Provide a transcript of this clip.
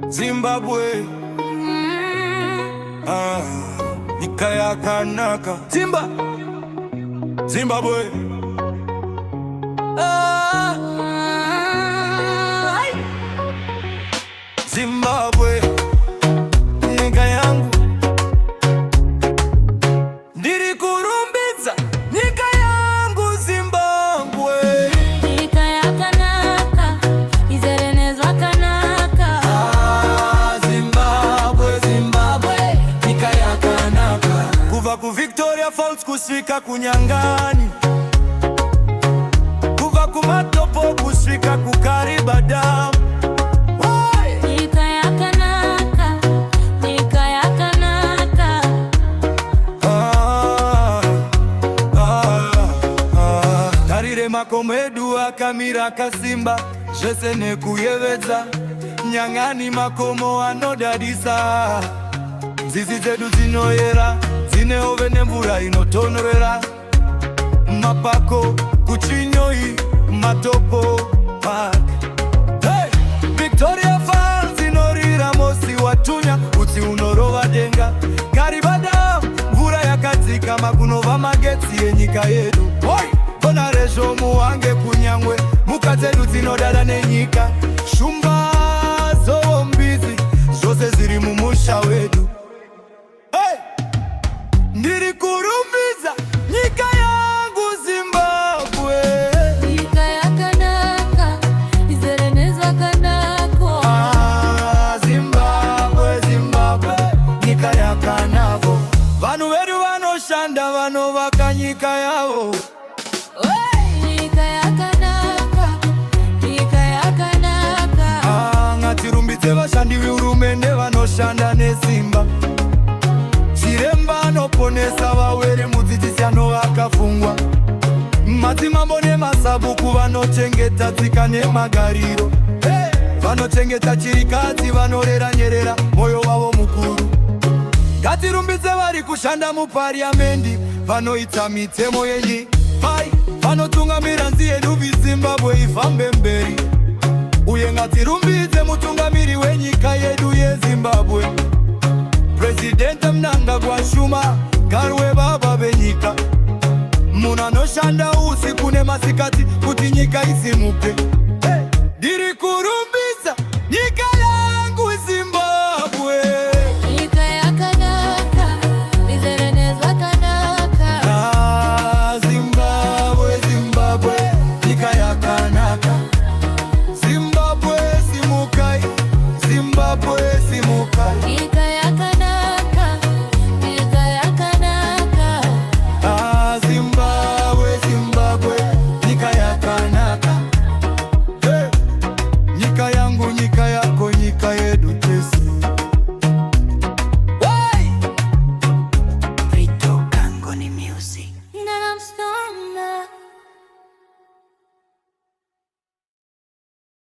Zimbabwe, Nikayakanaka, Zimbabwe, Zimbabwe, nika yangu, ndirikurumbiza nyika yangu Zimbabwe. Nikayakanaka, izerenezwa kanaka. Zimbabwe, Zimbabwe, nikayakanaka. Kuva ku Victoria Falls kusvika kuNyangani, kuva ku Matopo kusvika ku Kariba Dam. Makomo edu akamira kasimba, zvese nekuyevedza. Nyang'ani makomo anodadisa, nzizi dzedu dzinoyera, dzine hove nemvura inotonhorera. Mapako kuChinyoi, Matopo Park. Hey! Victoria Falls inorira mosi watunya, utsi unorova denga. Kariba Dam, mvura yakadzikama kunova magetsi enyika yedu. Kona rezvo muwange kunyangwe, mhuka dzedu dzinodada nenyika. Shumba, zowo, mbizi, zvose zviri mumusha wedu. Hey! Ndiri kurumbiza nyika yangu Zimbabwe. Nyika yakanaka, izerenezwa kanako. Zimbabwe, Zimbabwe, nyika yakanako. Vanhu vedu vanoshanda vanovaka nyika yavo. Ngatirumbidze vashandi vehurumende vanoshanda nesimba. Chiremba anoponesa vawere, mudzidzisi anovakafungwa. Madzimambo nemasabuku vanochengeta tsika nemagariro. Vanochengeta chirikadzi, vanorera nyerera, moyo wavo mukuru. Ngatirumbidze vari kushanda mupariamendi, vanoita mitemo yenyika. Vanotungamira nzi yedu Zimbabwe ifambe mberi. Uye ngatirumbidze mutungamiri wenyika yedu yeZimbabwe, President Mnangagwa Shuma, garwe baba benyika. Munhu anoshanda usiku nemasikati kuti nyika isimuke.